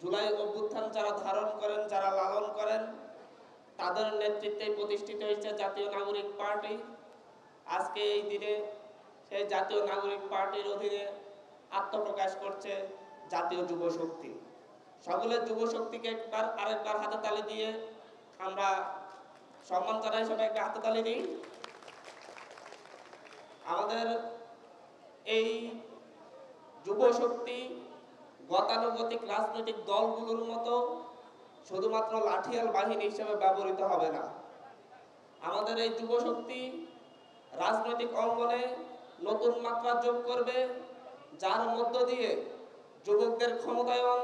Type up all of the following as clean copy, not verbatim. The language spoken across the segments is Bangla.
জুলাই অভ্যুত্থান যারা ধারণ করেন, যারা লালন করেন, তাদের নেতৃত্বে প্রতিষ্ঠিত হয়েছে জাতীয় নাগরিক পার্টি। আজকে এই দিনে সেই জাতীয় নাগরিক পার্টির অধীনে আত্মপ্রকাশ করছে জাতীয় যুব শক্তি। সকলের যুব শক্তিকে আরেকবার হাতে তালি দিয়ে আমরা সম্মান জানাই, সবাই একটা হাতে তালি দিই। আমাদের এই যুব শক্তি গতানুগতিক রাজনৈতিক দলগুলোর মতো শুধুমাত্র লাঠিয়াল বাহিনী হিসেবে ব্যবহৃত হবে না। আমাদের এই যুব শক্তি রাজনৈতিক অঙ্গনে নতুন মাত্রা যোগ করবে, যার মধ্য দিয়ে যুবকদের ক্ষমতায়ন,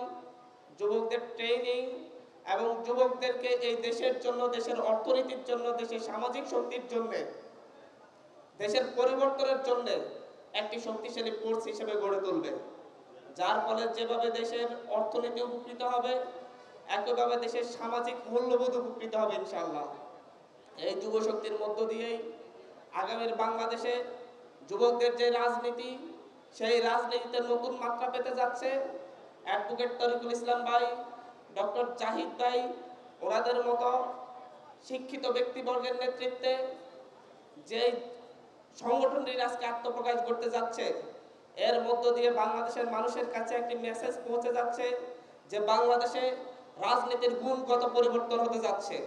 যুবকদের ট্রেনিং এবং যুবকদেরকে এই দেশের জন্য, দেশের অর্থনীতির জন্য, দেশের সামাজিক শক্তির জন্য, দেশের পরিবর্তনের জন্য একটি শক্তিশালী ফোর্স হিসেবে গড়ে তুলবে। যার ফলে যেভাবে দেশের অর্থনীতি উপকৃত হবে, একইভাবে দেশের সামাজিক মূল্যবোধ উপকৃত হবে ইনশাআল্লাহ। এই যুব শক্তির মধ্য দিয়েই আগামীর বাংলাদেশে যুবকদের যে রাজনীতি, সেই রাজনীতিতে নতুন মাত্রা পেতে যাচ্ছে। অ্যাডভোকেট তরিকুল ইসলাম ভাই, ডক্টর জাহিদ ভাই, ওনাদের মতো শিক্ষিত ব্যক্তিবর্গের নেতৃত্বে যে সংগঠনটি আজকে আত্মপ্রকাশ করতে যাচ্ছে, এর মধ্য দিয়ে বাংলাদেশের মানুষের কাছে একটি মেসেজ পৌঁছে যাচ্ছে যে বাংলাদেশে রাজনীতির গুণগত পরিবর্তন হতে যাচ্ছে,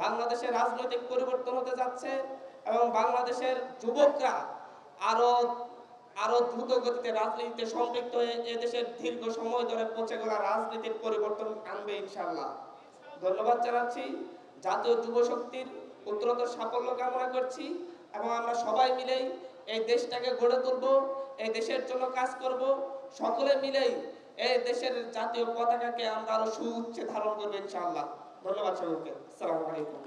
বাংলাদেশের রাজনৈতিক পরিবর্তন হতে যাচ্ছে এবং বাংলাদেশের যুবকরা আরো দ্রুত গতিতে রাজনীতিতে সম্পৃক্ত হয়ে এদেশের দীর্ঘ সময় ধরে পচে গেলা রাজনীতির পরিবর্তন আনবে ইনশাআল্লাহ। ধন্যবাদ জানাচ্ছি। জাতীয় যুব শক্তির উত্তরোত্তর সাফল্য কামনা করছি এবং আমরা সবাই মিলেই এই দেশটাকে গড়ে তুলব, এই দেশের জন্য কাজ করব। সকলে মিলেই এই দেশের জাতীয় পতাকাকে আমরা আরো সুউচ্চে ধারণ করবো ইনশাআল্লাহ। ধন্যবাদ সকলকে। আসসালামু আলাইকুম।